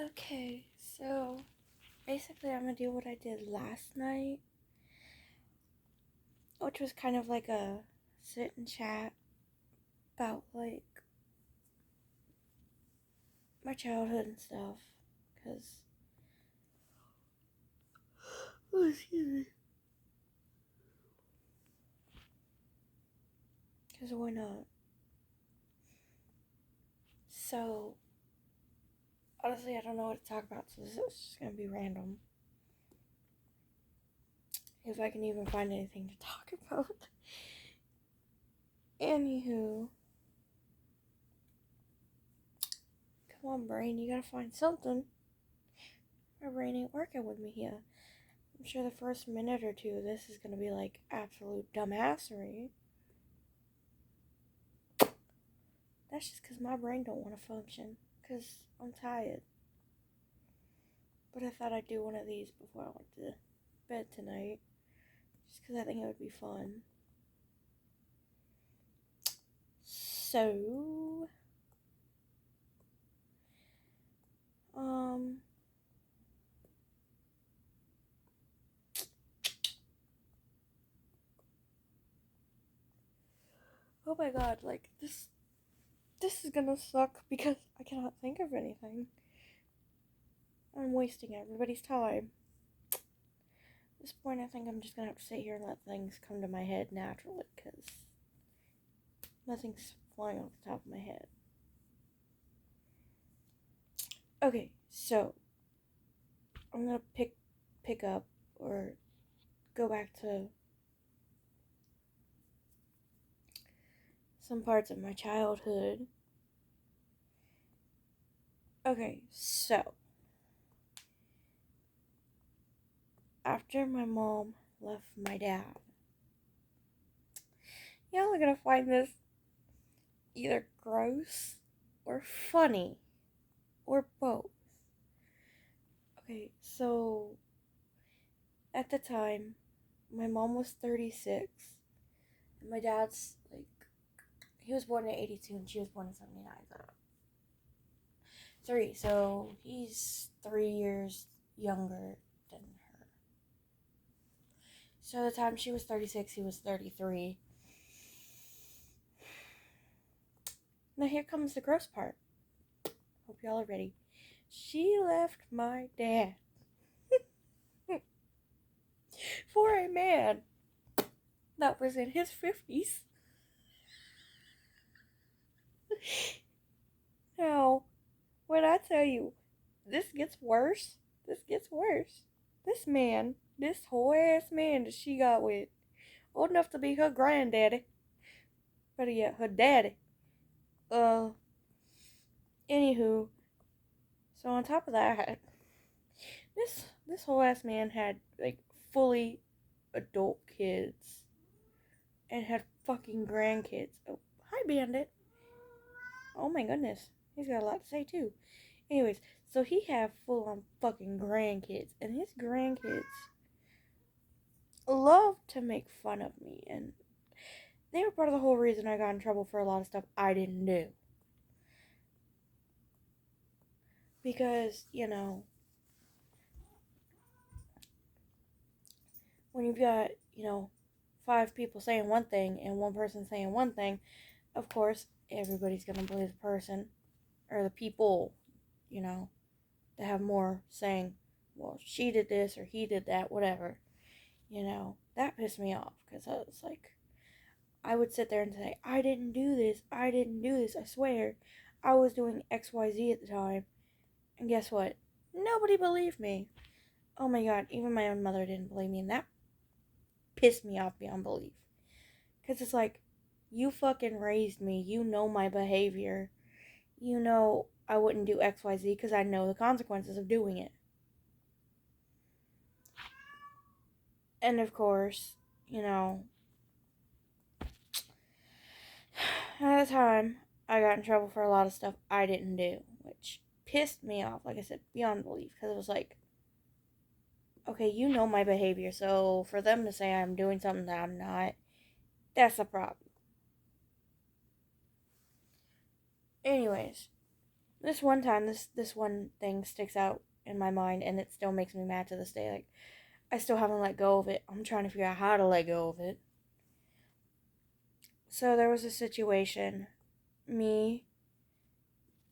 Okay, so basically, I'm gonna do what I did last night, which was kind of like a sit and chat about like my childhood and stuff. Cause, oh, excuse me. Cause why not? So, honestly, I don't know what to talk about, so this is just gonna be random. If I can even find anything to talk about. Anywho, come on, brain, you gotta find something. My brain ain't working with me here. I'm sure the first minute or two of this is gonna be like absolute dumbassery. That's just because my brain don't want to function. Because I'm tired. But I thought I'd do one of these before I went to bed tonight. Just because I think it would be fun. So, um, oh my god, like, this is gonna suck because I cannot think of anything. I'm wasting everybody's time. At this point, I think I'm just gonna have to sit here and let things come to my head naturally, because nothing's flying off the top of my head. Okay, so I'm gonna pick up or go back to some parts of my childhood. Okay, so after my mom left my dad, y'all are gonna find this either gross or funny or both. Okay, so at the time, my mom was 36, and my dad's like, he was born in 82 and she was born in 79. So he's 3 years younger than her. So the time she was 36, he was 33. Now here comes the gross part. Hope y'all are ready. She left my dad for a man that was in his 50s. Now, when I tell you this gets worse, This man, this whole ass man that she got with, old enough to be her granddaddy, better yet, her daddy. Anywho, so on top of that, this whole ass man had like fully adult kids and had fucking grandkids. Oh, hi Bandit. Oh my goodness, he's got a lot to say too. Anyways, so he had full on fucking grandkids, and his grandkids loved to make fun of me, and they were part of the whole reason I got in trouble for a lot of stuff I didn't do. Because, when you've got, 5 people saying one thing and one person saying one thing, of course, everybody's going to believe the person or the people, that have more saying, well, she did this or he did that, whatever. That pissed me off because I was like, I would sit there and say, I didn't do this, I swear. I was doing XYZ at the time. And guess what? Nobody believed me. Oh my god, even my own mother didn't believe me, and that pissed me off beyond belief. Because it's like, you fucking raised me. You know my behavior. You know I wouldn't do XYZ because I know the consequences of doing it. And of course, at the time, I got in trouble for a lot of stuff I didn't do, which pissed me off, like I said, beyond belief. Because it was like, okay, you know my behavior, so for them to say I'm doing something that I'm not, that's a problem. Anyways, this one time, this one thing sticks out in my mind, and it still makes me mad to this day. Like, I still haven't let go of it. I'm trying to figure out how to let go of it. So there was a situation, me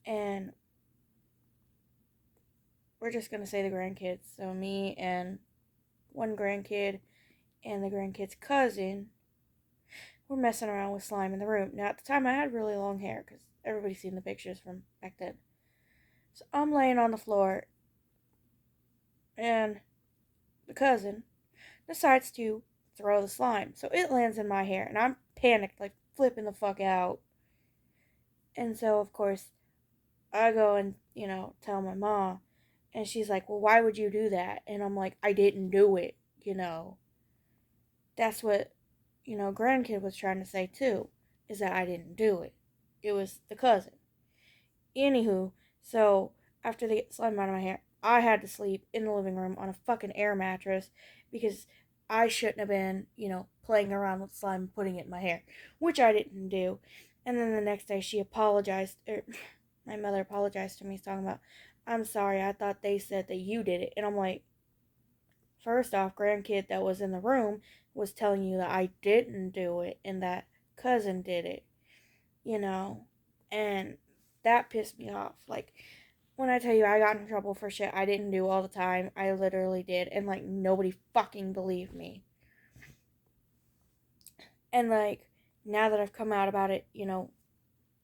and we're just gonna say the grandkids. So me and one grandkid and the grandkid's cousin were messing around with slime in the room. Now at the time I had really long hair because everybody's seen the pictures from back then. So I'm laying on the floor and the cousin decides to throw the slime. So it lands in my hair and I'm panicked, like flipping the fuck out. And so of course I go and, tell my mom. And she's like, well, why would you do that? And I'm like, I didn't do it. That's what, grandkid was trying to say too, is that I didn't do it. It was the cousin. Anywho, so after they get slime out of my hair, I had to sleep in the living room on a fucking air mattress because I shouldn't have been, playing around with slime and putting it in my hair, which I didn't do. And then the next day she apologized, my mother apologized to me, talking about, I'm sorry, I thought they said that you did it. And I'm like, first off, grandkid that was in the room was telling you that I didn't do it and that cousin did it, you know? And that pissed me off. Like, when I tell you I got in trouble for shit I didn't do all the time, I literally did. And, like, nobody fucking believed me. And, like, now that I've come out about it,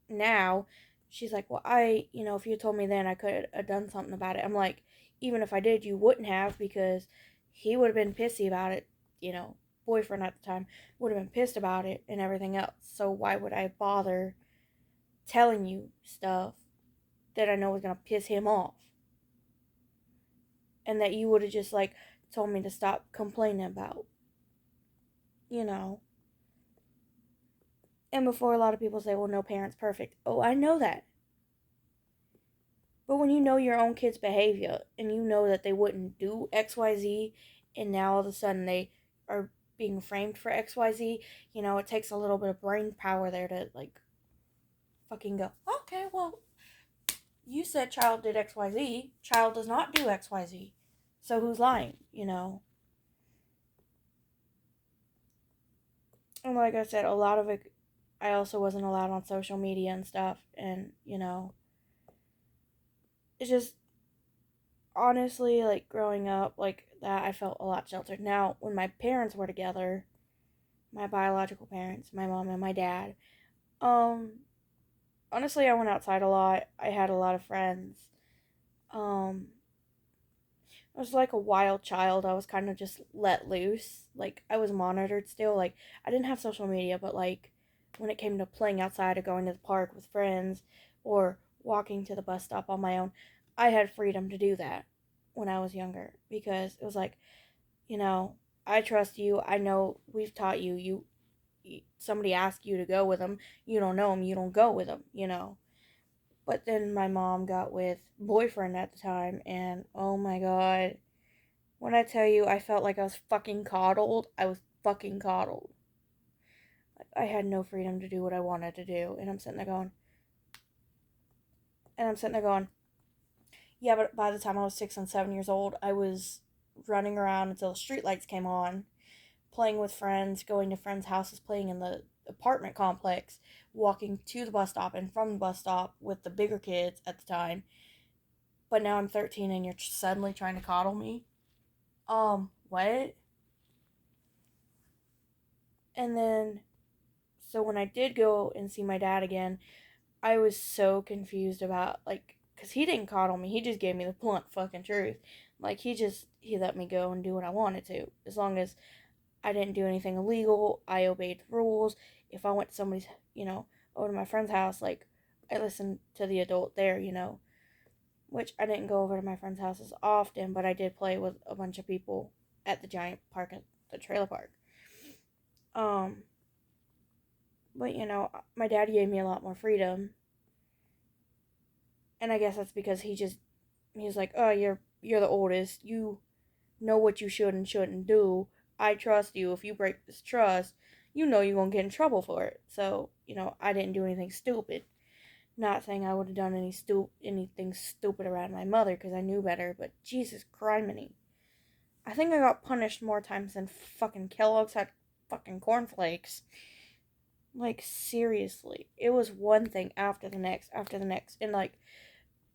now, she's like, well, if you told me then, I could have done something about it. I'm like, even if I did, you wouldn't have, because he would have been pissy about it, boyfriend at the time would have been pissed about it and everything else. So why would I bother telling you stuff that I know was going to piss him off? And that you would have just, like, told me to stop complaining about, you know. And before a lot of people say, well, no parent's perfect. Oh, I know that. But when you know your own kid's behavior and you know that they wouldn't do XYZ and now all of a sudden they are being framed for XYZ, it takes a little bit of brain power there to, like, fucking go, okay, well, you said child did XYZ. Child does not do XYZ. So who's lying? And like I said, a lot of it, I also wasn't allowed on social media and stuff. And, it's just, honestly, like, growing up like that, I felt a lot sheltered. Now, when my parents were together, my biological parents, my mom and my dad, um, honestly, I went outside a lot. I had a lot of friends. Um, I was like a wild child. I was kind of just let loose. Like, I was monitored still. Like, I didn't have social media, but, like, when it came to playing outside or going to the park with friends or walking to the bus stop on my own, I had freedom to do that when I was younger because it was like, you know, I trust you. I know we've taught you. Somebody asks you to go with them. You don't know them. You don't go with them. But then my mom got with boyfriend at the time, and oh my god, when I tell you I felt like I was fucking coddled, I was fucking coddled. Like, I had no freedom to do what I wanted to do, and I'm sitting there going, yeah, but by the time I was 6 and 7 years old, I was running around until the streetlights came on, playing with friends, going to friends' houses, playing in the apartment complex, walking to the bus stop and from the bus stop with the bigger kids at the time. But now I'm 13 and you're suddenly trying to coddle me? What? And then, so when I did go and see my dad again, I was so confused about, like, because he didn't coddle me. He just gave me the blunt fucking truth. Like, he let me go and do what I wanted to. As long as I didn't do anything illegal, I obeyed the rules. If I went to somebody's, over to my friend's house, like, I listened to the adult there. Which I didn't go over to my friend's houses often, but I did play with a bunch of people at the giant park, at the trailer park. Um, but my dad gave me a lot more freedom, and I guess that's because he's like, oh, you're the oldest, you know what you should and shouldn't do. I trust you. If you break this trust, you're gonna get in trouble for it. So I didn't do anything stupid. Not saying I would have done anything stupid around my mother because I knew better, but Jesus criminy. I think I got punished more times than fucking Kellogg's had fucking cornflakes. Like, seriously. It was one thing after the next, after the next. And, like,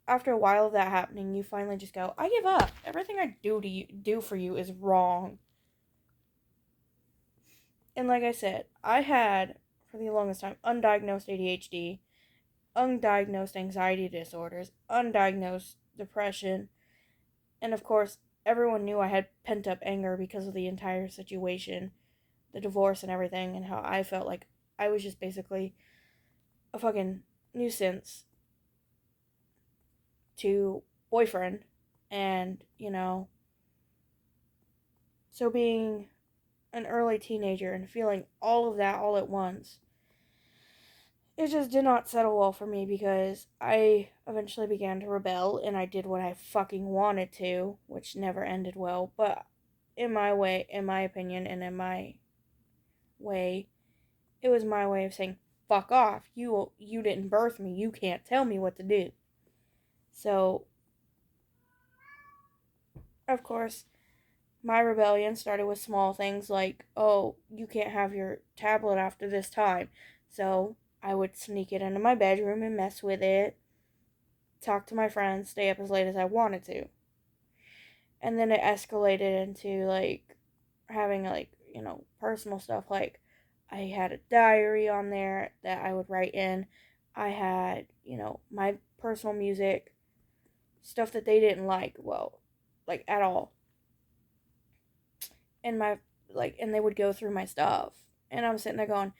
after a while of that happening, you finally just go, I give up. Everything I do for you is wrong. And like I said, I had, for the longest time, undiagnosed ADHD, undiagnosed anxiety disorders, undiagnosed depression, and of course, everyone knew I had pent up anger because of the entire situation, the divorce and everything, and how I felt like I was just basically a fucking nuisance to boyfriend. And, so being an early teenager and feeling all of that all at once, it just did not settle well for me because I eventually began to rebel and I did what I fucking wanted to, which never ended well. But in my way, in my opinion, and in my way, it was my way of saying, fuck off. You didn't birth me. You can't tell me what to do. So, of course, my rebellion started with small things like, oh, you can't have your tablet after this time. So, I would sneak it into my bedroom and mess with it, talk to my friends, stay up as late as I wanted to. And then it escalated into like having like, personal stuff. Like I had a diary on there that I would write in. I had, my personal music, stuff that they didn't like, well, like at all. And and they would go through my stuff. And I'm sitting there going,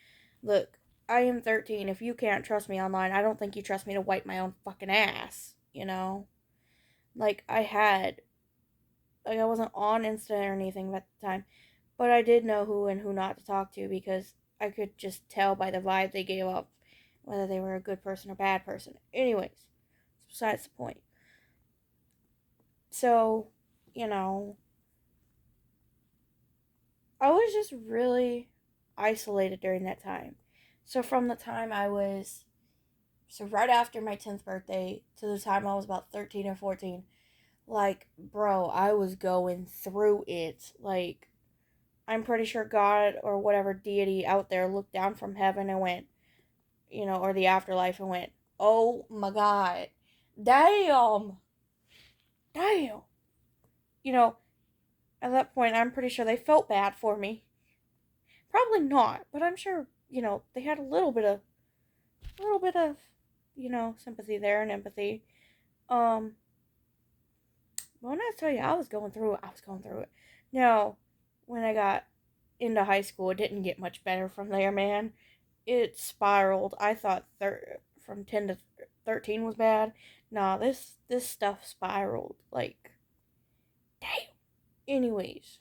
look, I am 13. If you can't trust me online, I don't think you trust me to wipe my own fucking ass, Like, I wasn't on Insta or anything at the time, but I did know who and who not to talk to because I could just tell by the vibe they gave off whether they were a good person or bad person. Anyways, besides the point. So, I was just really isolated during that time. So from the time right after my 10th birthday to the time I was about 13 or 14, like, bro, I was going through it. Like, I'm pretty sure God or whatever deity out there looked down from heaven and went, or the afterlife and went, oh my God, damn, damn. You know, at that point, I'm pretty sure they felt bad for me. Probably not, but I'm sure, they had a little bit of, sympathy there and empathy. Um, but when I tell you I was going through it, I was going through it. Now, when I got into high school, it didn't get much better from there, man. It spiraled. I thought from 10 to 13 was bad. Nah, this stuff spiraled. Like, damn. Anyways,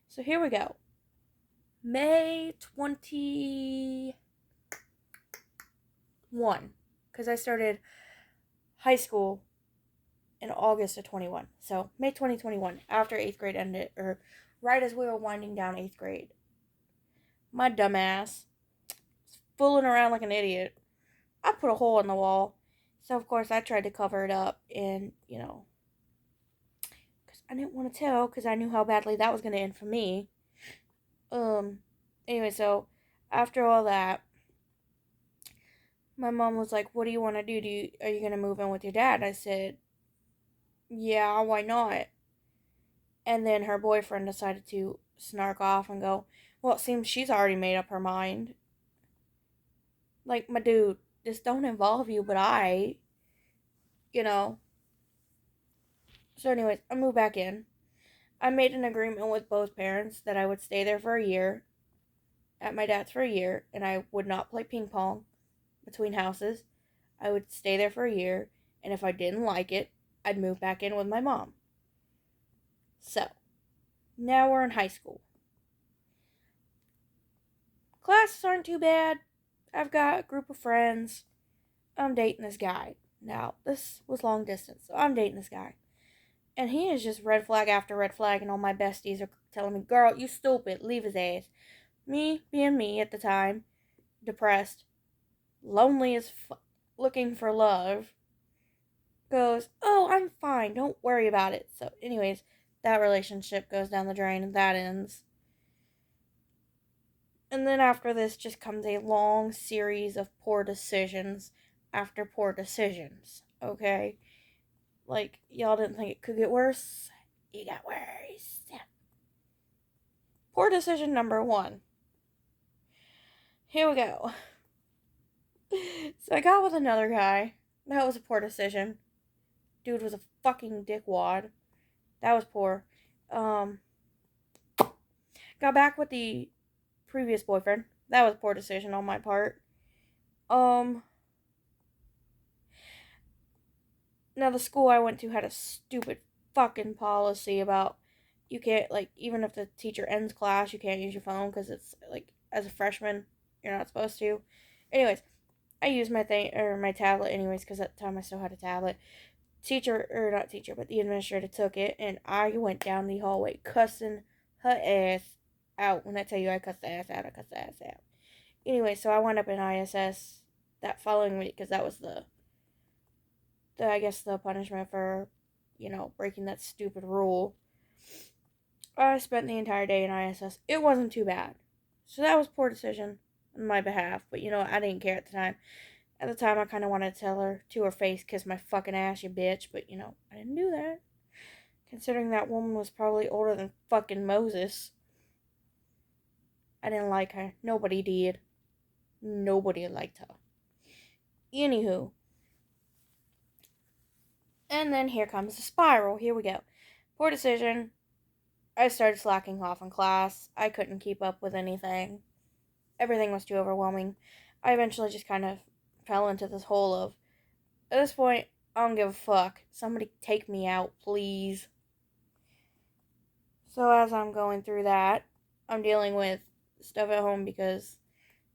so here we go. May 21, because I started high school in August of 21. So May 2021, after 8th grade ended, or right as we were winding down 8th grade. My dumbass was fooling around like an idiot. I put a hole in the wall. So, of course, I tried to cover it up and, because I didn't want to tell because I knew how badly that was going to end for me. Anyway, so after all that, my mom was like, what do you want to do? Are you going to move in with your dad? I said, yeah, why not? And then her boyfriend decided to snark off and go, well, it seems she's already made up her mind. Like, my dude, this don't involve you, but you know. So, anyways, I moved back in. I made an agreement with both parents that I would stay there for a year, at my dad's for a year, and I would not play ping pong between houses. I would stay there for a year, and if I didn't like it, I'd move back in with my mom. So, now we're in high school. Classes aren't too bad. I've got a group of friends. I'm dating this guy. Now, this was long distance, so I'm dating this guy. And he is just red flag after red flag, and all my besties are telling me, girl, you stupid, leave his ass. Me, being me at the time, depressed, lonely as fuck. looking for love, goes, "Oh, I'm fine. Don't worry about it." So, anyways, that relationship goes down the drain and that ends. And then after this just comes a long series of poor decisions after poor decisions. Okay? Like, y'all didn't think it could get worse? It got worse. Poor decision number 1. Here we go. So I got with another guy. That was a poor decision. Dude was a fucking dickwad. That was poor. Got back with the previous boyfriend. That was a poor decision on my part. Now the school I went to had a stupid fucking policy about you can't, like, even if the teacher ends class, you can't use your phone because it's like, as a freshman, you're not supposed to. Anyways, I used my tablet anyways because at the time I still had a tablet. Not teacher, but the administrator took it, and I went down the hallway cussing her ass out. When I tell you I cussed the ass out, I cussed the ass out. Anyway, so I wound up in ISS that following week because that was the I guess the punishment for, breaking that stupid rule. I spent the entire day in ISS. It wasn't too bad. So that was a poor decision on my behalf, but I didn't care at the time. At the time, I kind of wanted to tell her to her face, "Kiss my fucking ass, you bitch," but I didn't do that. Considering that woman was probably older than fucking Moses. I didn't like her. Nobody did. Nobody liked her. Anywho. And then here comes the spiral. Here we go. Poor decision. I started slacking off in class. I couldn't keep up with anything. Everything was too overwhelming. I eventually just kind of fell into this hole of, at this point, I don't give a fuck. Somebody take me out, please. So as I'm going through that, I'm dealing with stuff at home because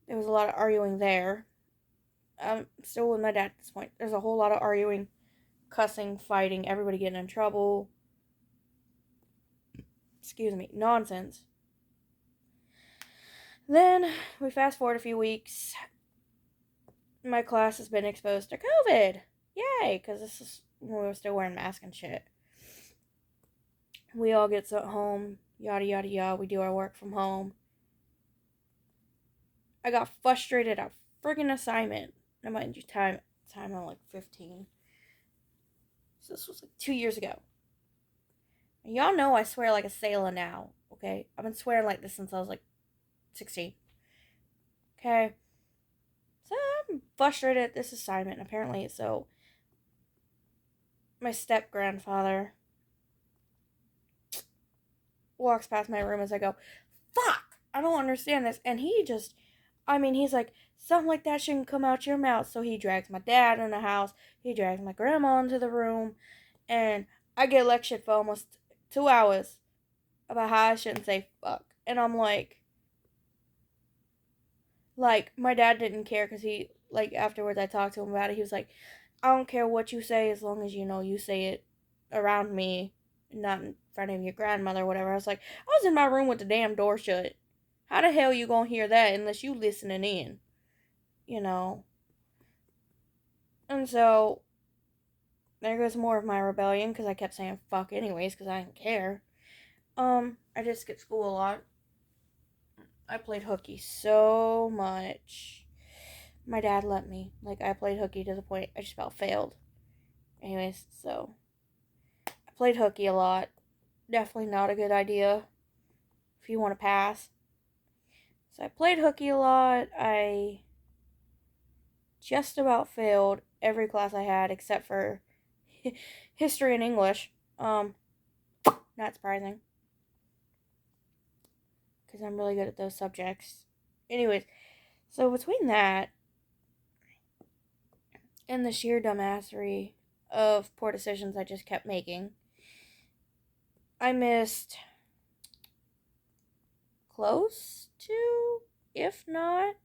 there was a lot of arguing there. I'm still with my dad at this point. There's a whole lot of arguing, cussing, fighting, everybody getting in trouble. Excuse me, nonsense. Then we fast forward a few weeks. My class has been exposed to COVID. Yay, because this is when we were still wearing masks and shit. We all get sent home, yada yada yada. We do our work from home. I got frustrated at a friggin' assignment. I mind you, time I'm like 15. So this was like 2 years ago. And y'all know I swear like a sailor now, okay? I've been swearing like this since I was like 16. Okay? So I'm frustrated at this assignment, apparently. So my step grandfather walks past my room as I go, "Fuck! I don't understand this." And he's like, "Something like that shouldn't come out your mouth." So he drags my dad in the house. He drags my grandma into the room. And I get lectured for almost 2 hours about how I shouldn't say fuck. And I'm like, my dad didn't care because afterwards I talked to him about it. He was like, "I don't care what you say as long as you say it around me, not in front of your grandmother or whatever." I was like, I was in my room with the damn door shut. How the hell you gonna hear that unless you listening in? And so, there goes more of my rebellion because I kept saying fuck anyways because I didn't care. I just skipped school a lot. I played hooky so much. My dad let me. I played hooky to the point I just about failed. Anyways, so I played hooky a lot. Definitely not a good idea if you want to pass. So I played hooky a lot. I just about failed every class I had except for history and English. Not surprising. Because I'm really good at those subjects. Anyways, so between that and the sheer dumbassery of poor decisions I just kept making, I missed close to, if not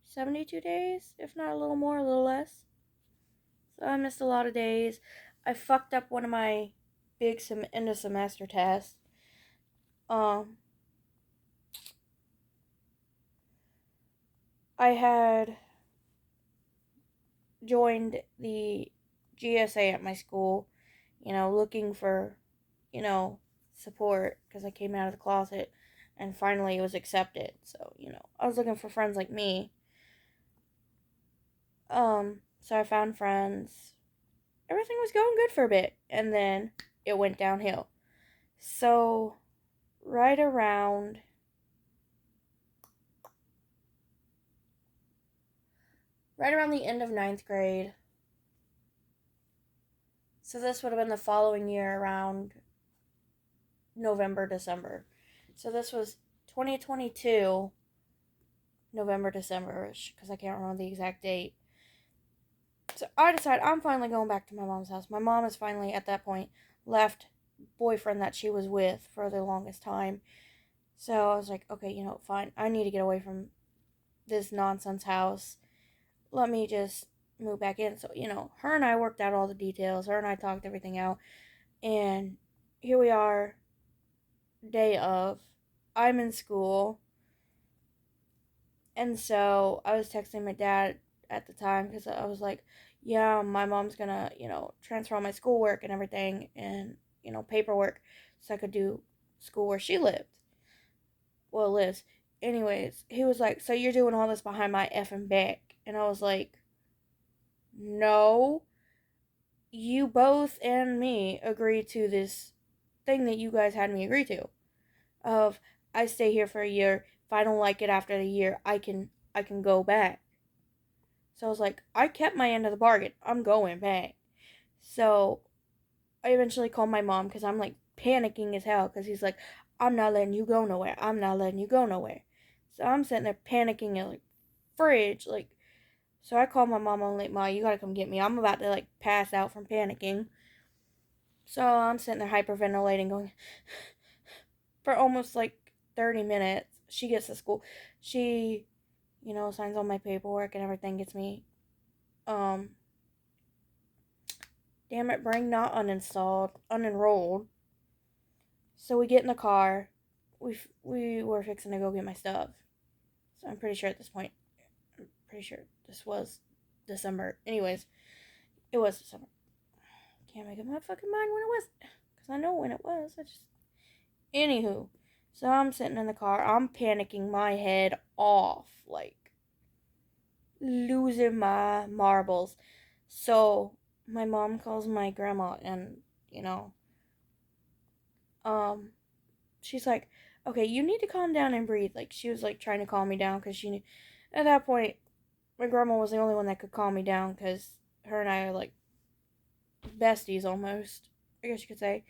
72 days, if not a little more, a little less. So I missed a lot of days. I fucked up one of my big end of semester tests. I had joined the GSA at my school, looking for, support because I came out of the closet and finally it was accepted. So, I was looking for friends like me. So I found friends. Everything was going good for a bit and then it went downhill. So, right around the end of ninth grade. So this would have been the following year around November, December. So this was 2022, November, December-ish, because I can't remember the exact date. So I decided I'm finally going back to my mom's house. My mom has finally, at that point, left boyfriend that she was with for the longest time. So I was like, okay, fine. I need to get away from this nonsense house. Let me just move back in. So, her and I worked out all the details. Her and I talked everything out. And here we are, day of. I'm in school. And so I was texting my dad at the time because I was like, yeah, my mom's gonna, transfer all my schoolwork and everything and, paperwork so I could do school where she lived. Well, lives. Anyways, he was like, so you're doing all this behind my effing back. And I was like, no. You both and me agreed to this thing that you guys had me agree to. Of I stay here for a year. If I don't like it after the year, I can go back. So I was like, I kept my end of the bargain. I'm going back. So I eventually called my mom because I'm like panicking as hell because he's like, I'm not letting you go nowhere. I'm not letting you go nowhere. So I'm sitting there panicking and like fridge like. So I called my mom. I'm like, Ma, you gotta come get me. I'm about to like pass out from panicking. So I'm sitting there hyperventilating, going for almost like 30 minutes. She gets to school. She, signs all my paperwork and everything, gets me, um, damn it, bring not uninstalled, unenrolled. So we get in the car. We were fixing to go get my stuff. So I'm pretty sure at this point, I'm pretty sure this was December. Anyways, it was December. Can't make up my fucking mind when it was. Because I know when it was. Anywho. So I'm sitting in the car. I'm panicking my head off. Like, losing my marbles. So my mom calls my grandma and, you know, um, she's like, okay, you need to calm down and breathe. Like, she was like trying to calm me down because she knew at that point my grandma was the only one that could calm me down because her and I are like besties almost, I guess you could say.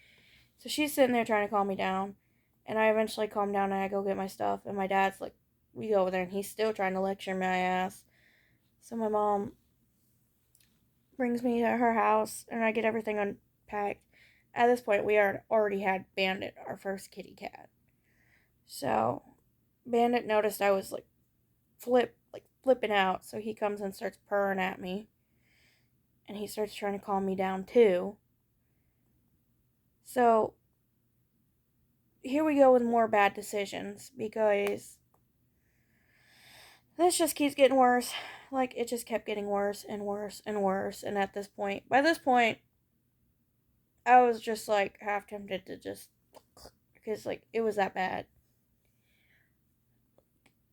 So she's sitting there trying to calm me down, and I eventually calm down and I go get my stuff, and my dad's like, we go over there and he's still trying to lecture my ass. So my mom brings me to her house and I get everything unpacked. At this point, we already had Bandit, our first kitty cat. So Bandit noticed I was like flipping out, so he comes and starts purring at me, and he starts trying to calm me down too. So here we go with more bad decisions because this just keeps getting worse. Like, it just kept getting worse and worse and worse. And by this point, I was just like half tempted to just, because like it was that bad.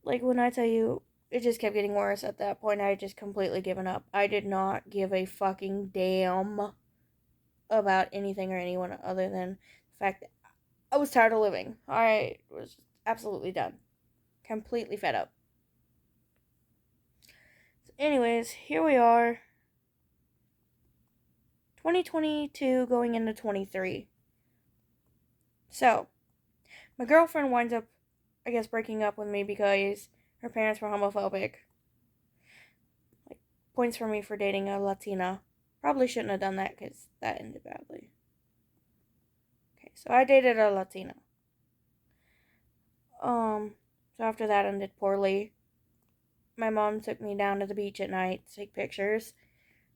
Like, when I tell you, it just kept getting worse. At that point, I had just completely given up. I did not give a fucking damn about anything or anyone other than the fact that I was tired of living. I was absolutely done. Completely fed up. So anyways, here we are. 2022 going into 23. So, my girlfriend winds up, I guess, breaking up with me because her parents were homophobic. Like, points for me for dating a Latina. Probably shouldn't have done that because that ended badly. Okay, so I dated a Latina. So after that ended poorly, my mom took me down to the beach at night to take pictures.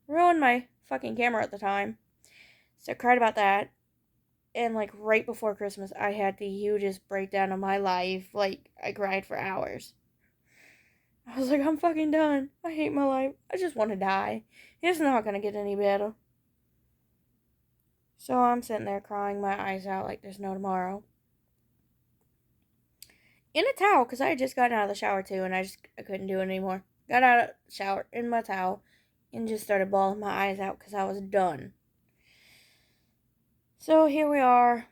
Ruined my fucking camera at the time. So I cried about that. And like right before Christmas, I had the hugest breakdown of my life. Like, I cried for hours. I was like, I'm fucking done. I hate my life. I just want to die. It's not gonna get any better. So I'm sitting there crying my eyes out like there's no tomorrow. In a towel, because I had just gotten out of the shower too, and I couldn't do it anymore. Got out of the shower in my towel and just started bawling my eyes out because I was done. So here we are.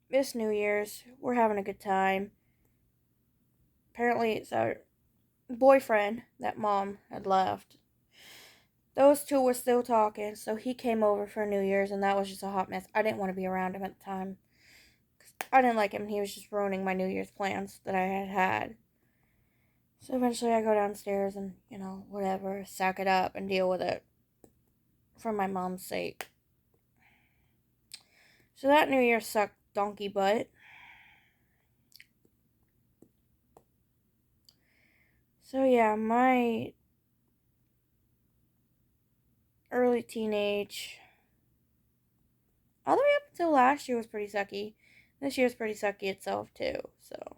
It's New Year's. We're having a good time. Apparently, it's our boyfriend that mom had left. Those two were still talking, so he came over for New Year's, and that was just a hot mess. I didn't want to be around him at the time. I didn't like him, and he was just ruining my New Year's plans that I had had. So eventually I go downstairs and, whatever, suck it up and deal with it for my mom's sake. So that New Year sucked donkey butt. So yeah, my early teenage, all the way up until last year was pretty sucky. This year's pretty sucky itself too, so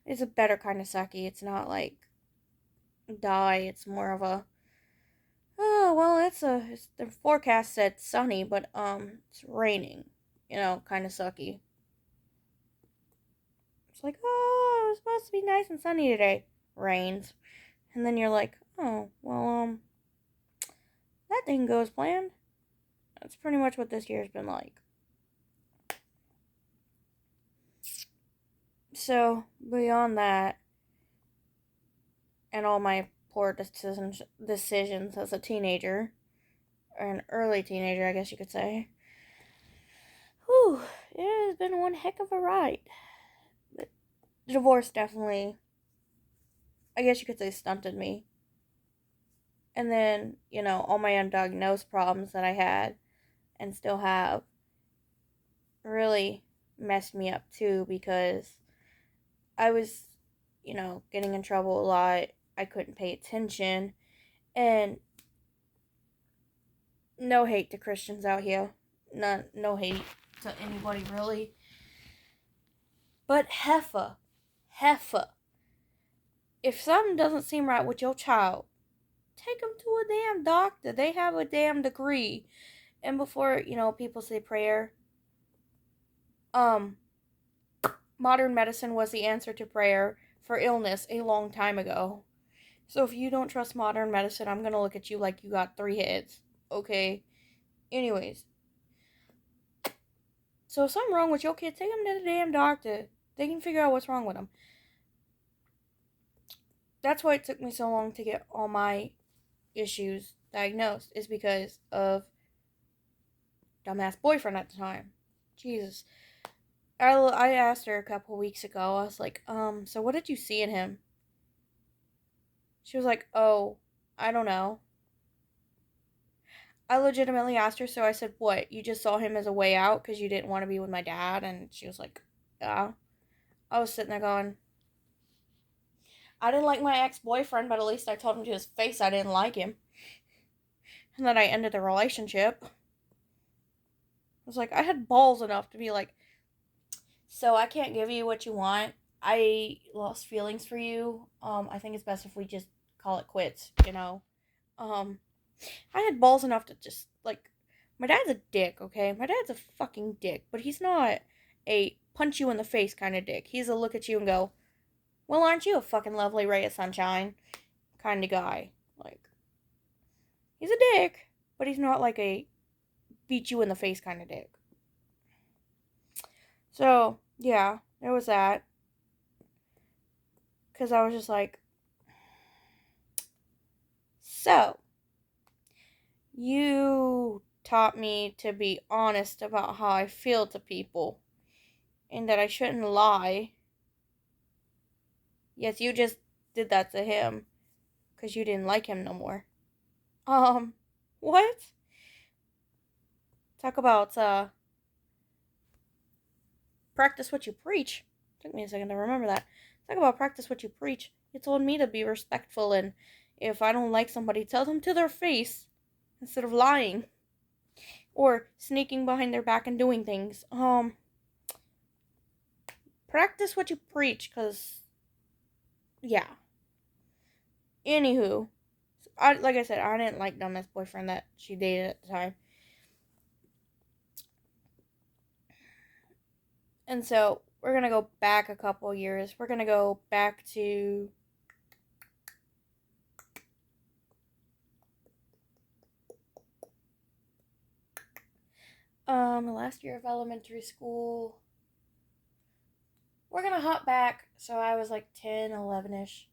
it's a better kind of sucky. It's not like die, it's more of a, oh, well, the forecast said sunny, but, it's raining, kind of sucky. It's like, oh, it was supposed to be nice and sunny today. Rains. And then you're like, oh, well, that didn't go as planned. That's pretty much what this year's been like. So, beyond that, and all my poor decisions as a teenager, or an early teenager, I guess you could say, whew, it has been one heck of a ride. The divorce definitely, I guess you could say, stunted me. And then, all my undiagnosed problems that I had and still have really messed me up too, because I was, getting in trouble a lot. I couldn't pay attention. And no hate to Christians out here. No hate to anybody really. But heifer. If something doesn't seem right with your child, take them to a damn doctor. They have a damn degree. And before, people say prayer, modern medicine was the answer to prayer for illness a long time ago. So if you don't trust modern medicine, I'm gonna look at you like you got 3 heads. Okay? Anyways. So if something's wrong with your kid, take them to the damn doctor. They can figure out what's wrong with them. That's why it took me so long to get all my issues diagnosed, is because of dumbass boyfriend at the time. Jesus. I asked her a couple weeks ago. I was like, so what did you see in him? She was like, oh, I don't know. I legitimately asked her, so I said, what? You just saw him as a way out because you didn't want to be with my dad? And she was like, yeah. I was sitting there going, I didn't like my ex-boyfriend, but at least I told him to his face I didn't like him. And then I ended the relationship. I was like, I had balls enough to be like, so I can't give you what you want. I lost feelings for you. I think it's best if we just call it quits, I had balls enough to just, like, my dad's a dick, okay? My dad's a fucking dick, but he's not a punch you in the face kind of dick. He's a look at you and go, well, aren't you a fucking lovely ray of sunshine kind of guy? Like, he's a dick, but he's not like a beat you in the face kind of dick. So, yeah, there was that. Because I was just like, so, you taught me to be honest about how I feel to people and that I shouldn't lie. Yes, you just did that to him because you didn't like him no more. What? Talk about, practice what you preach. Took me a second to remember that. Talk about practice what you preach. You told me to be respectful, and if I don't like somebody, tell them to their face instead of lying or sneaking behind their back and doing things. Practice what you preach, because, yeah. Anywho, like I said, I didn't like dumbass boyfriend that she dated at the time. And so we're going to go back a couple years. We're going to go back to the last year of elementary school. We're going to hop back. So I was like 10, 11-ish.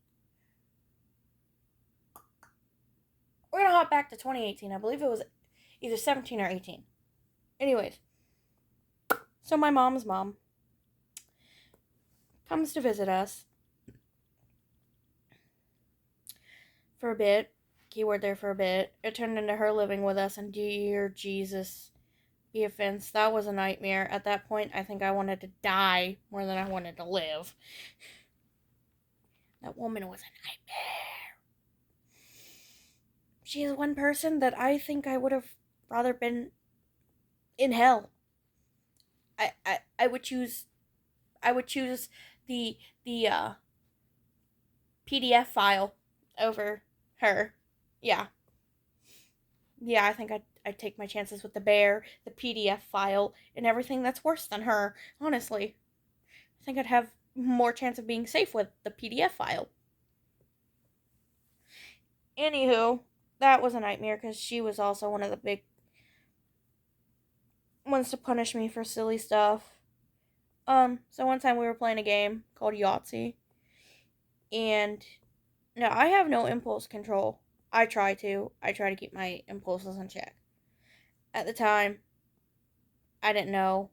We're going to hop back to 2018. I believe it was either 17 or 18. Anyways, so my mom's mom comes to visit us for a bit. Keyword there, for a bit. It turned into her living with us, and dear Jesus, be offense, that was a nightmare. At that point, I think I wanted to die more than I wanted to live. That woman was a nightmare. She is one person that I think I would have rather been in hell. I would choose the PDF file over her. Yeah. Yeah, I think I'd take my chances with the bear, the PDF file, and everything that's worse than her, honestly. I think I'd have more chance of being safe with the PDF file. Anywho, that was a nightmare because she was also one of the big ones to punish me for silly stuff. So one time we were playing a game called Yahtzee, and no, I have no impulse control. I try to keep my impulses in check. At the time, I didn't know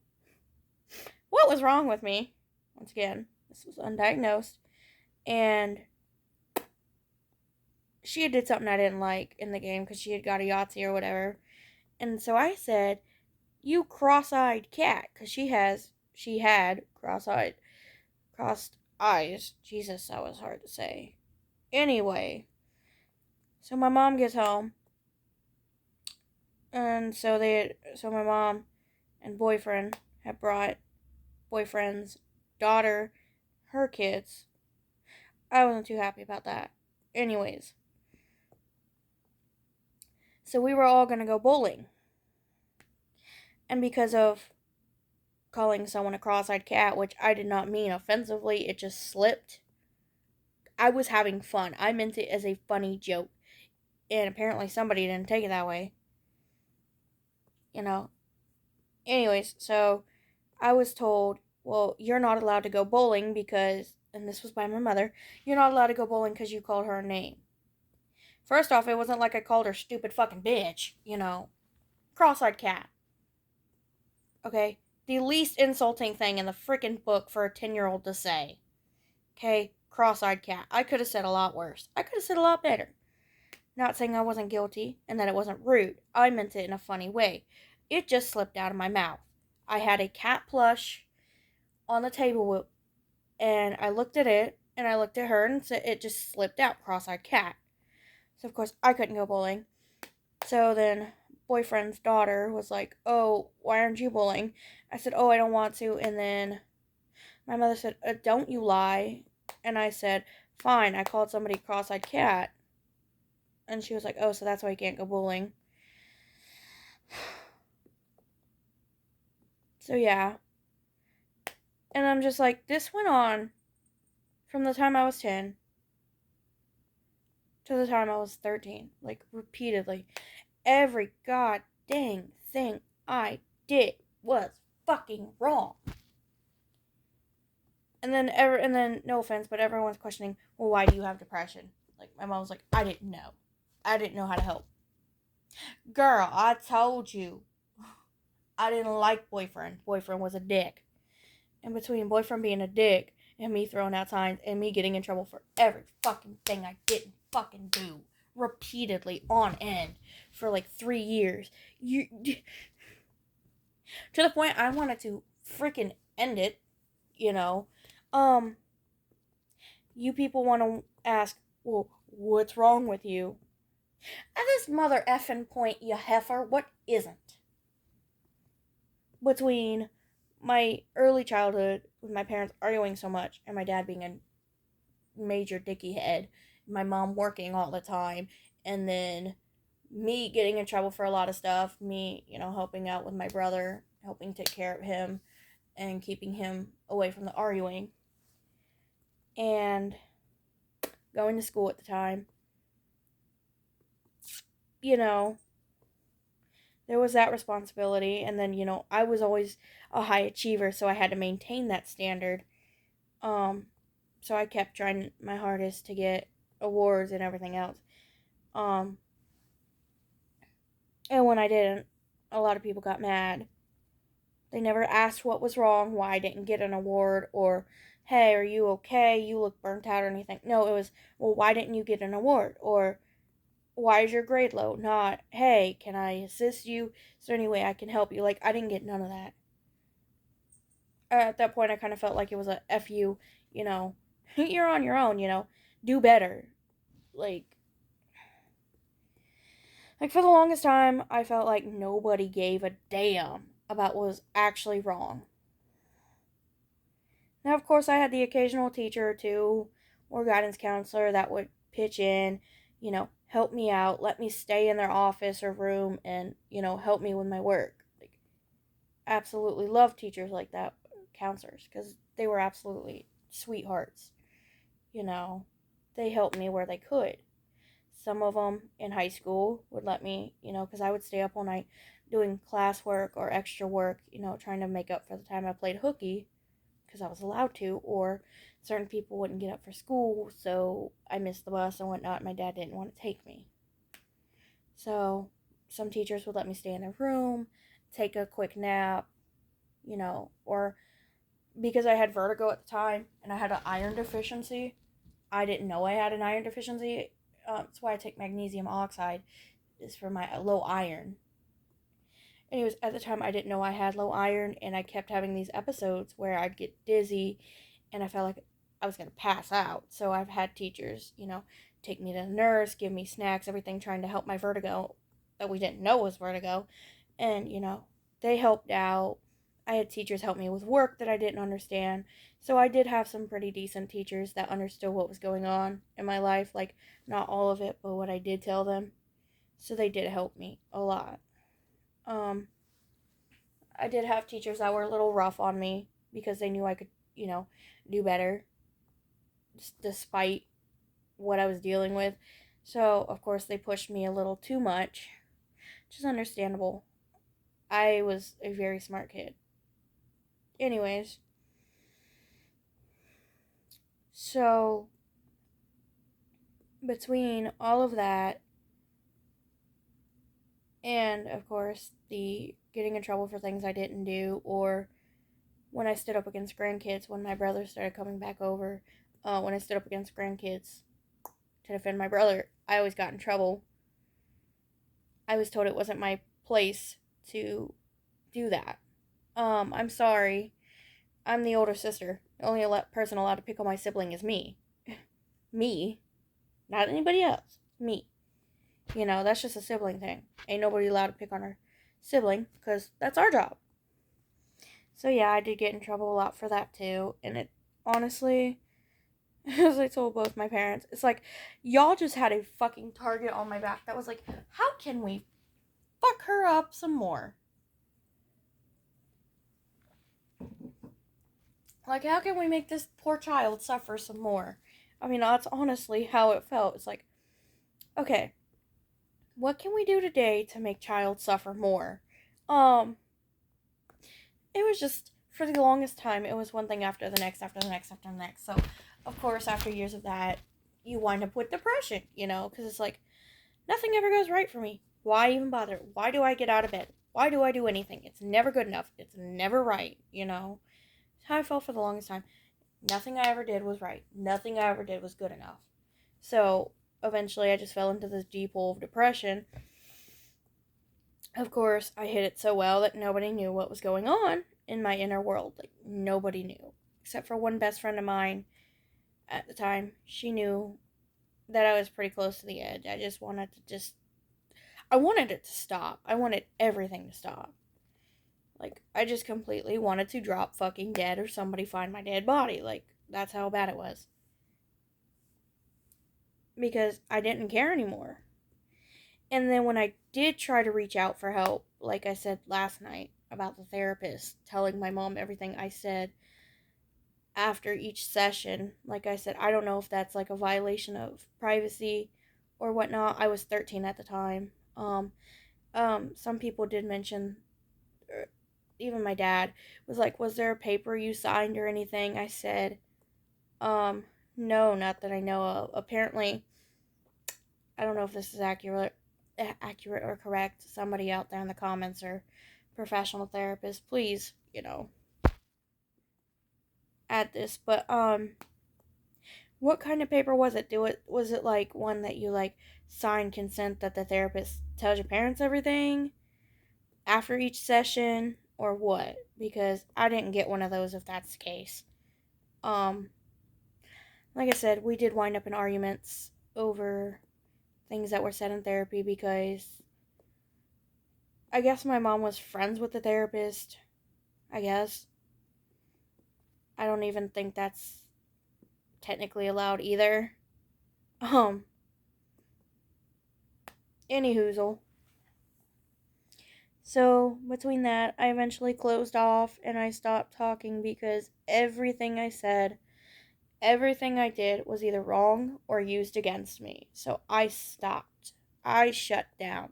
what was wrong with me. Once again, this was undiagnosed, and she had did something I didn't like in the game because she had got a Yahtzee or whatever. And so I said, "You cross-eyed cat," because she had crossed eyes. Jesus, that was hard to say. Anyway, so my mom gets home, and so my mom and boyfriend had brought boyfriend's daughter, her kids. I wasn't too happy about that. Anyways, so we were all gonna go bowling, and because of calling someone a cross-eyed cat, which I did not mean offensively, it just slipped. I was having fun. I meant it as a funny joke, and apparently somebody didn't take it that way. You know. Anyways, so I was told, well, you're not allowed to go bowling because, and this was by my mother, you're not allowed to go bowling because you called her a name. First off, it wasn't like I called her stupid fucking bitch, Cross-eyed cat. Okay? The least insulting thing in the freaking book for a 10-year-old to say. Okay? Cross-eyed cat. I could have said a lot worse. I could have said a lot better. Not saying I wasn't guilty and that it wasn't rude. I meant it in a funny way. It just slipped out of my mouth. I had a cat plush on the table, and I looked at it, and I looked at her, and it just slipped out, cross-eyed cat. So, of course, I couldn't go bowling. So then boyfriend's daughter was like, "Oh, why aren't you bowling?" I said, "Oh, I don't want to." And then my mother said, "Don't you lie." And I said, "Fine, I called somebody cross-eyed cat." And she was like, "Oh, so that's why you can't go bowling." So yeah. And I'm just like, this went on from the time I was 10 to the time I was 13. Like, repeatedly. Every god dang thing I did was fucking wrong. And then no offense, but everyone's questioning, well, why do you have depression? Like, my mom was like, I didn't know. I didn't know how to help. Girl, I told you. I didn't like boyfriend. Boyfriend was a dick. And between boyfriend being a dick and me throwing out signs and me getting in trouble for every fucking thing I didn't fucking do repeatedly on end for like 3 years, to the point I wanted to freaking end it, you know. You people want to ask, well, what's wrong with you? At this mother effing point, you heifer, what isn't? Between my early childhood with my parents arguing so much and my dad being a major dicky head my mom working all the time, and then me getting in trouble for a lot of stuff, me, helping out with my brother, helping take care of him, and keeping him away from the arguing, and going to school at the time. You know, there was that responsibility, and then, I was always a high achiever, so I had to maintain that standard. Um, so I kept trying my hardest to get awards and everything else. Um, and when I didn't, a lot of people got mad. They never asked what was wrong, why I didn't get an award, or, hey, are you okay? You look burnt out or anything. No, it was, well, why didn't you get an award? Or, why is your grade low? Not, hey, can I assist you? Is there any way I can help you? Like, I didn't get none of that. At that point, I kind of felt like it was a F you, you know, you're on your own, do better. Like, for the longest time, I felt like nobody gave a damn about what was actually wrong. Now, of course, I had the occasional teacher or two or guidance counselor that would pitch in, help me out, let me stay in their office or room and, help me with my work. Like, absolutely love teachers like that, counselors, because they were absolutely sweethearts. You know, they helped me where they could. Some of them in high school would let me, because I would stay up all night doing classwork or extra work, trying to make up for the time I played hooky because I was allowed to, or certain people wouldn't get up for school, so I missed the bus and whatnot. My dad didn't want to take me. So some teachers would let me stay in their room, take a quick nap, or because I had vertigo at the time and I had an iron deficiency. I didn't know I had an iron deficiency. That's why I take magnesium oxide, is for my low iron. Anyways, at the time I didn't know I had low iron, and I kept having these episodes where I'd get dizzy and I felt like I was going to pass out. So I've had teachers, take me to the nurse, give me snacks, everything, trying to help my vertigo that we didn't know was vertigo. And, they helped out. I had teachers help me with work that I didn't understand. So I did have some pretty decent teachers that understood what was going on in my life. Like, not all of it, but what I did tell them. So they did help me a lot. Um, I did have teachers that were a little rough on me because they knew I could, do better despite what I was dealing with. So, of course, they pushed me a little too much, which is understandable. I was a very smart kid. Anyways, so between all of that and, of course, the getting in trouble for things I didn't do, or when I stood up against grandkids, when my brother started coming back over, when I stood up against grandkids to defend my brother, I always got in trouble. I was told it wasn't my place to do that. I'm sorry. I'm the older sister. The only person allowed to pick on my sibling is me. Me. Not anybody else. Me. That's just a sibling thing. Ain't nobody allowed to pick on her sibling, because that's our job. So yeah, I did get in trouble a lot for that too. And it, honestly, as I told both my parents, it's like, y'all just had a fucking target on my back that was like, how can we fuck her up some more? Like, how can we make this poor child suffer some more? I mean, that's honestly how it felt. It's like, okay, what can we do today to make child suffer more? It was just, for the longest time, it was one thing after the next, after the next, after the next. So, of course, after years of that, you wind up with depression, because it's like, nothing ever goes right for me. Why even bother? Why do I get out of bed? Why do I do anything? It's never good enough. It's never right, That's how I felt for the longest time. Nothing I ever did was right. Nothing I ever did was good enough. So, eventually, I just fell into this deep hole of depression. Of course, I hid it so well that nobody knew what was going on in my inner world. Like, nobody knew. Except for one best friend of mine at the time. She knew that I was pretty close to the edge. I wanted it to stop. I wanted everything to stop. Like, I just completely wanted to drop fucking dead or somebody find my dead body. Like, that's how bad it was. because I didn't care anymore. And then when I did try to reach out for help, like I said last night about the therapist telling my mom everything I said after each session, like I said, I don't know if that's like a violation of privacy or whatnot. I was 13 at the time. Some people did mention, even my dad was like, "Was there a paper you signed or anything?" I said, um, no, not that I know of. Apparently, I don't know if this is accurate or correct. Somebody out there in the comments or professional therapist, please, add this. But what kind of paper was it? Was it like one that you like sign consent that the therapist tells your parents everything after each session or what? Because I didn't get one of those if that's the case. Um like I said, we did wind up in arguments over things that were said in therapy because I guess my mom was friends with the therapist. I guess. I don't even think that's technically allowed either. Um, any hoozle. So, between that, I eventually closed off and I stopped talking because everything I said, everything I did was either wrong or used against me. So, I stopped. I shut down.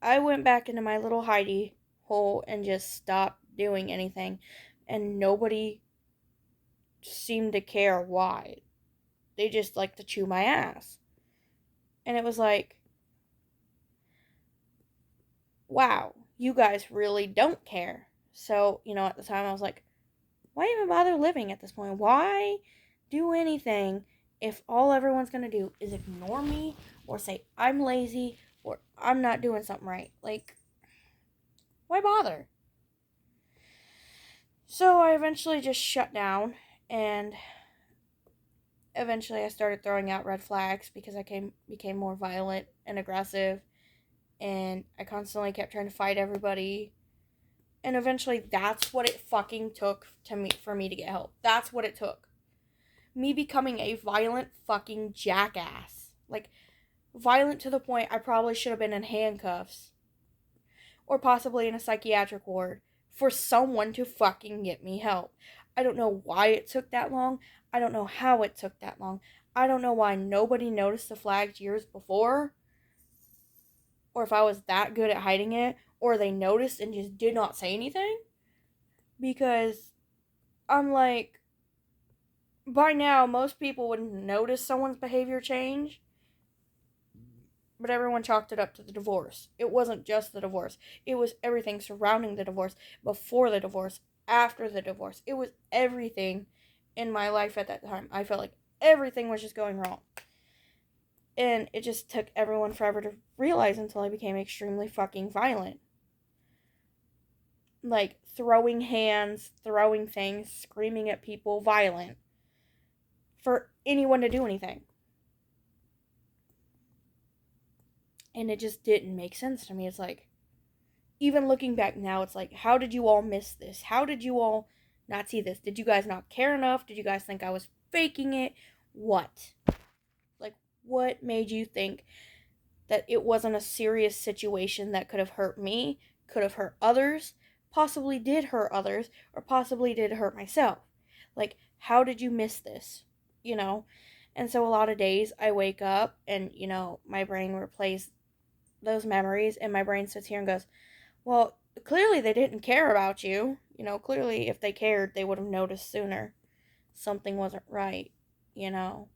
I went back into my little hidey hole and just stopped doing anything. And nobody seemed to care why. They just like to chew my ass. And it was like, wow, you guys really don't care. So, at the time I was like, why even bother living at this point? Why do anything if all everyone's going to do is ignore me or say I'm lazy or I'm not doing something right? Like, why bother? So I eventually just shut down and eventually I started throwing out red flags because became more violent and aggressive and I constantly kept trying to fight everybody. And eventually that's what it fucking took for me to get help. That's what it took. Me becoming a violent fucking jackass. Like, violent to the point I probably should have been in handcuffs. Or possibly in a psychiatric ward. For someone to fucking get me help. I don't know why it took that long. I don't know how it took that long. I don't know why nobody noticed the flags years before. Or if I was that good at hiding it. Or they noticed and just did not say anything. Because I'm like, by now, most people would notice someone's behavior change, but everyone chalked it up to the divorce. It wasn't just the divorce, it was everything surrounding the divorce, before the divorce, after the divorce. It was everything in my life at that time. I felt like everything was just going wrong. And it just took everyone forever to realize until I became extremely fucking violent. Like throwing hands, throwing things, screaming at people, violent. For anyone to do anything. And it just didn't make sense to me. It's like, even looking back now, it's like, how did you all miss this? How did you all not see this? Did you guys not care enough? Did you guys think I was faking it? What? Like, what made you think that it wasn't a serious situation that could have hurt me, could have hurt others, possibly did hurt others, or possibly did hurt myself? Like, how did you miss this? And so a lot of days I wake up and, my brain replays those memories, and my brain sits here and goes, well, clearly they didn't care about you. Clearly if they cared, they would have noticed sooner something wasn't right, you know?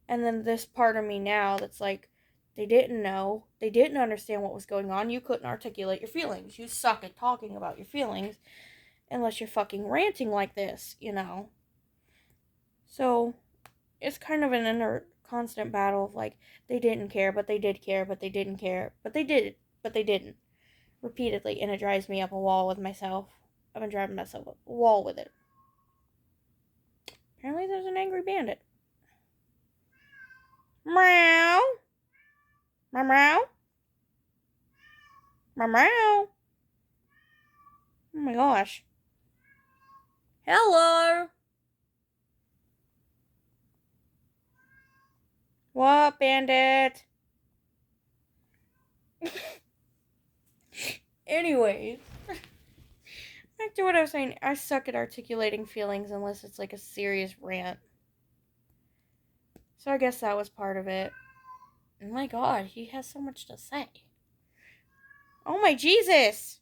And then this part of me now that's like, they didn't know. They didn't understand what was going on. You couldn't articulate your feelings. You suck at talking about your feelings unless you're fucking ranting like this. So it's kind of an inner constant battle of like, they didn't care, but they did care, but they didn't care, but they did, but they didn't. Repeatedly, and it drives me up a wall with myself. I've been driving myself up a wall with it. Apparently, there's an angry bandit. Meow. Meow. Meow. Meow. Oh my gosh. Hello. What, Bandit? Anyways, back to what I was saying. I suck at articulating feelings unless it's like a serious rant. So I guess that was part of it. Oh my god, he has so much to say. Oh my Jesus!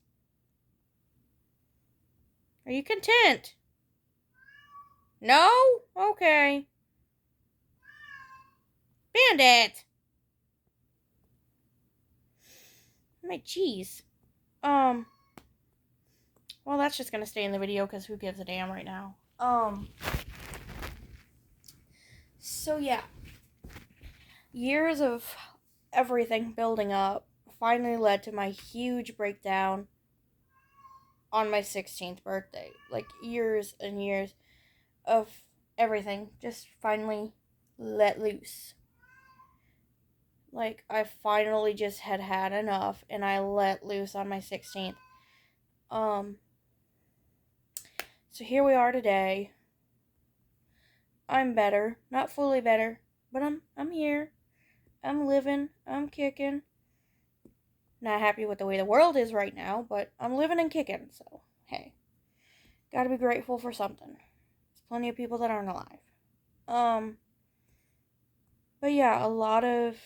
Are you content? No? Okay. Bandit! Oh my jeez. Well, that's just gonna stay in the video because who gives a damn right now. So yeah. Years of everything building up finally led to my huge breakdown on my 16th birthday. Like, years and years of everything just finally let loose. Like, I finally just had enough and I let loose on my 16th. So here we are today. I'm better. Not fully better, but I'm here. I'm living. I'm kicking. Not happy with the way the world is right now, but I'm living and kicking, so hey. Gotta be grateful for something. There's plenty of people that aren't alive. But yeah, a lot of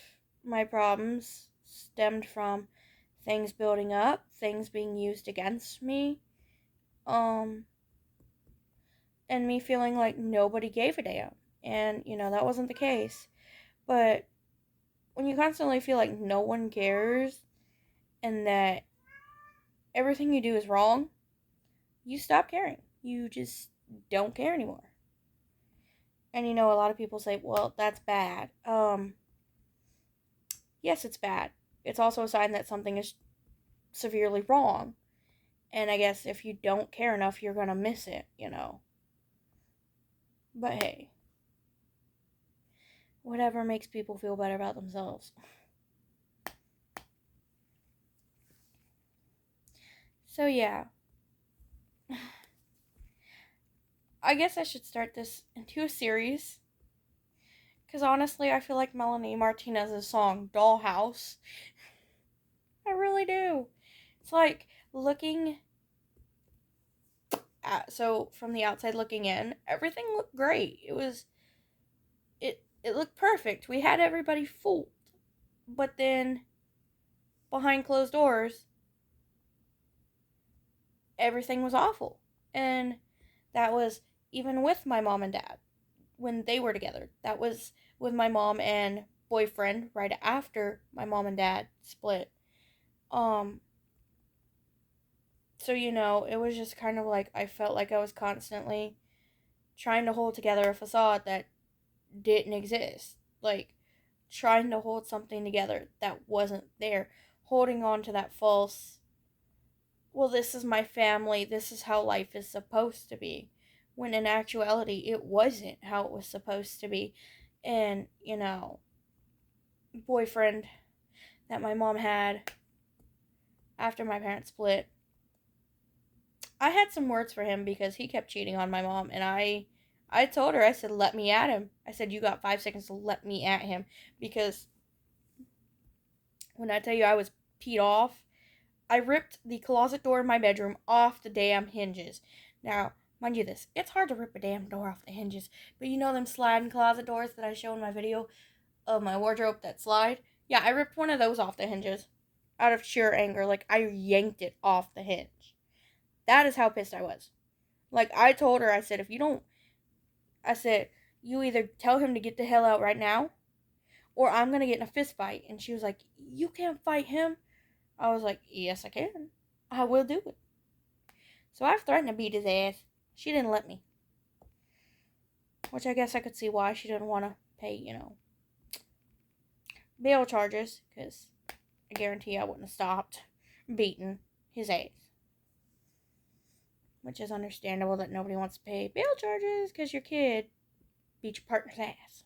my problems stemmed from things building up, things being used against me, and me feeling like nobody gave a damn. And, that wasn't the case. But when you constantly feel like no one cares and that everything you do is wrong, you stop caring. You just don't care anymore. And a lot of people say, well, that's bad. Yes, it's bad. It's also a sign that something is severely wrong. And I guess if you don't care enough, you're gonna miss it, But hey, whatever makes people feel better about themselves. So yeah. I guess I should start this into a series. Because honestly, I feel like Melanie Martinez's song, Dollhouse. I really do. It's like looking so from the outside looking in, everything looked great. It looked perfect. We had everybody fooled. But then behind closed doors, everything was awful. And that was even with my mom and dad when they were together. That was with my mom and boyfriend right after my mom and dad split. So it was just kind of like I felt like I was constantly trying to hold together a facade that didn't exist. Like trying to hold something together that wasn't there. Holding on to that false, well, this is my family, this is how life is supposed to be. When in actuality, it wasn't how it was supposed to be. And, boyfriend that my mom had after my parents split, I had some words for him because he kept cheating on my mom, and I told her, I said, let me at him. I said, you got 5 seconds to let me at him, because when I tell you I was peed off, I ripped the closet door in my bedroom off the damn hinges. Now, mind you this, it's hard to rip a damn door off the hinges, but them sliding closet doors that I show in my video of my wardrobe that slide? Yeah, I ripped one of those off the hinges out of sheer anger. Like, I yanked it off the hinge. That is how pissed I was. Like, I told her, I said, I said, you either tell him to get the hell out right now, or I'm going to get in a fist fight. And she was like, you can't fight him. I was like, yes, I can. I will do it. So I've threatened to beat his ass. She didn't let me. Which I guess I could see why she didn't want to pay, bail charges. Because I guarantee I wouldn't have stopped beating his ass. Which is understandable that nobody wants to pay bail charges because your kid beat your partner's ass.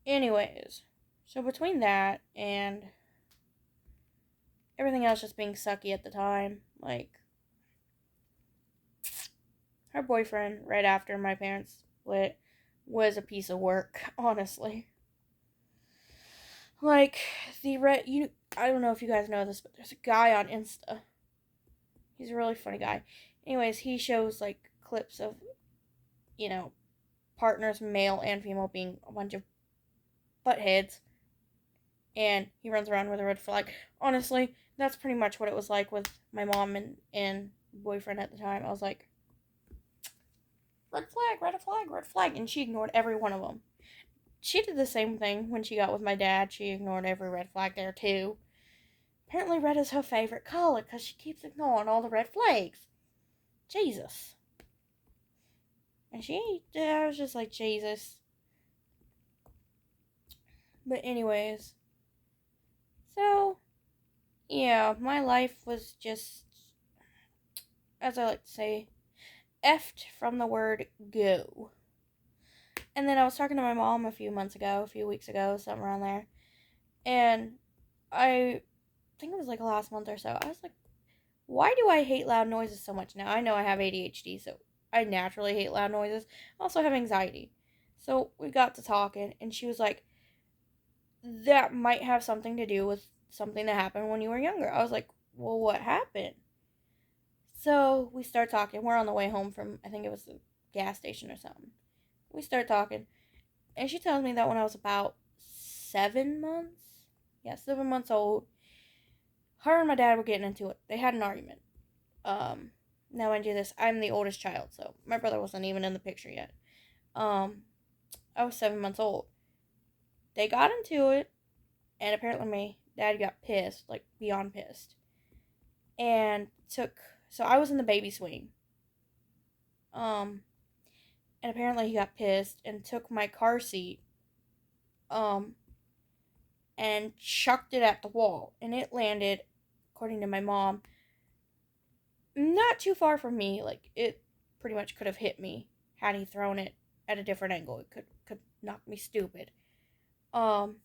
Anyways, so between that and everything else just being sucky at the time, like, her boyfriend right after my parents split was a piece of work, honestly. Like, I don't know if you guys know this, but there's a guy on Insta. He's a really funny guy. Anyways, he shows, like, clips of, you know, partners, male and female, being a bunch of butt heads. And he runs around with a red flag. Honestly, that's pretty much what it was like with my mom and boyfriend at the time. I was like, red flag, red flag, red flag. And she ignored every one of them. She did the same thing when she got with my dad. She ignored every red flag there, too. Apparently, red is her favorite color because she keeps ignoring all the red flags. Jesus. And I was just like, Jesus. But, anyways. So, yeah, my life was just, as I like to say, effed from the word go. And then I was talking to my mom a few weeks ago, something around there. And I think it was like last month or so. I was like, why do I hate loud noises so much? Now, I know I have ADHD, so I naturally hate loud noises. I also have anxiety. So we got to talking, and she was like, that might have something to do with something that happened when you were younger. I was like, well, what happened? So we start talking. We're on the way home from, I think it was the gas station or something. We start talking, and she tells me that when I was about 7 months old, her and my dad were getting into it. They had an argument. Now I do this. I'm the oldest child, so my brother wasn't even in the picture yet. I was 7 months old. They got into it, and apparently my dad got pissed, like beyond pissed, and so I was in the baby swing. And apparently he got pissed and took my car seat, um, and chucked it at the wall, and it landed, according to my mom, not too far from me. Like, it pretty much could have hit me had he thrown it at a different angle. It could knock me stupid. And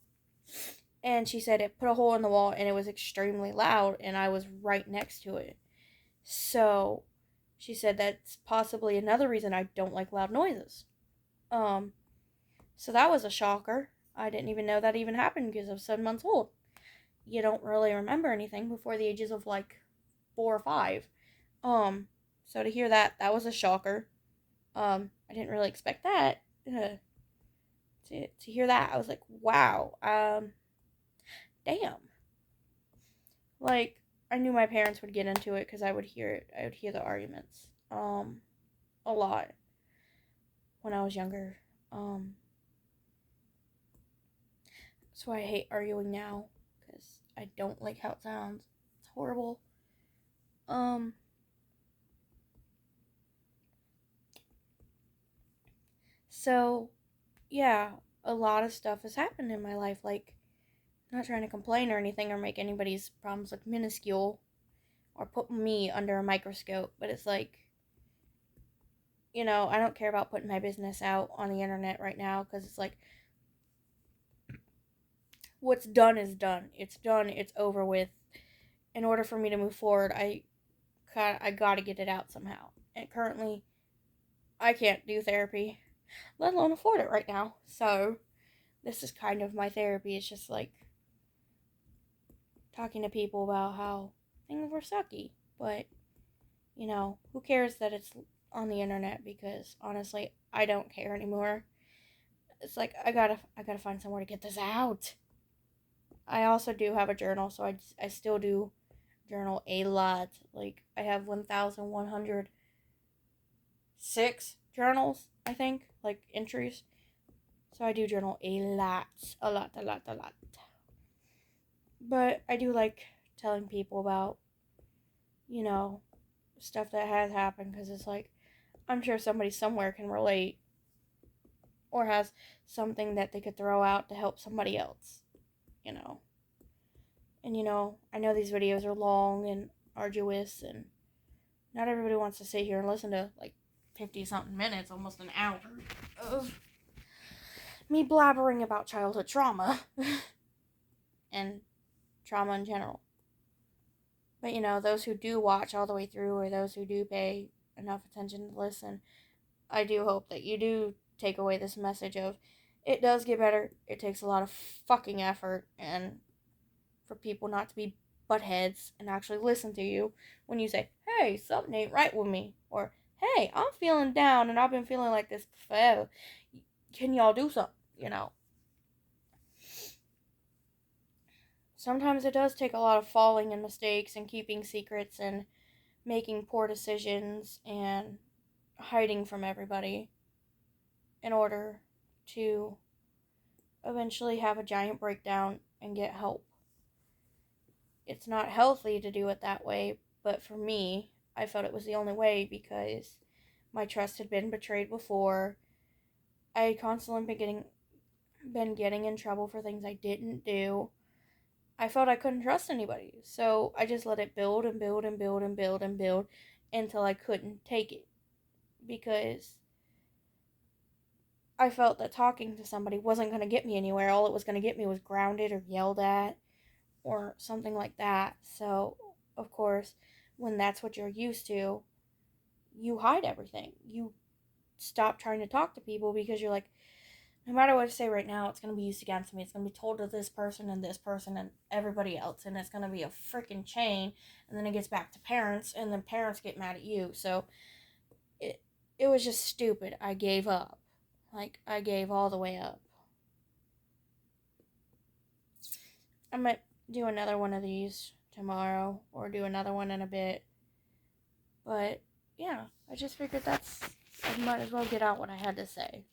she said it put a hole in the wall, and it was extremely loud, and I was right next to it. So she said that's possibly another reason I don't like loud noises. So that was a shocker. I didn't even know that even happened because I was 7 months old. You don't really remember anything before the ages of like 4 or 5. So to hear that was a shocker. I didn't really expect that. To hear that, I was like, wow. Damn. Like, I knew my parents would get into it because I would hear it. I would hear the arguments. A lot when I was younger. That's why I hate arguing now, because I don't like how it sounds. It's horrible. So, yeah, a lot of stuff has happened in my life. Like, I'm not trying to complain or anything or make anybody's problems look minuscule or put me under a microscope, but it's like, I don't care about putting my business out on the internet right now because it's like, what's done is done. It's done. It's over with. In order for me to move forward, I got to get it out somehow. And currently, I can't do therapy, let alone afford it right now. So, this is kind of my therapy. It's just like talking to people about how things were sucky. But, who cares that it's on the internet? Because honestly, I don't care anymore. It's like I gotta find somewhere to get this out. I also do have a journal, so I still do journal a lot. Like, I have 1,106 journals, I think, like entries. So I do journal a lot. A lot, a lot, a lot. But I do like telling people about, stuff that has happened because it's like, I'm sure somebody somewhere can relate or has something that they could throw out to help somebody else, you know. And, I know these videos are long and arduous, and not everybody wants to sit here and listen to, like, 50 something minutes, almost an hour, of me blabbering about childhood trauma and trauma in general. But, those who do watch all the way through, or those who do pay enough attention to listen, I do hope that you do take away this message of it does get better. It takes a lot of fucking effort and for people not to be buttheads and actually listen to you when you say, hey, something ain't right with me. Or, hey, I'm feeling down and I've been feeling like this forever. Can y'all do something? You know. Sometimes it does take a lot of falling and mistakes and keeping secrets and making poor decisions and hiding from everybody in order to eventually have a giant breakdown and get help. It's not healthy to do it that way, but for me, I felt it was the only way because my trust had been betrayed before. I had constantly been getting in trouble for things I didn't do. I felt I couldn't trust anybody. So I just let it build and build and build and build and build until I couldn't take it. Because I felt that talking to somebody wasn't going to get me anywhere. All it was going to get me was grounded or yelled at or something like that. So, of course, when that's what you're used to, you hide everything. You stop trying to talk to people because you're like, no matter what I say right now, it's going to be used against me. It's going to be told to this person and everybody else. And it's going to be a freaking chain. And then it gets back to parents, and then parents get mad at you. So it, it was just stupid. I gave up. Like, I gave all the way up. I might do another one of these tomorrow or do another one in a bit. But, yeah, I just figured I might as well get out what I had to say.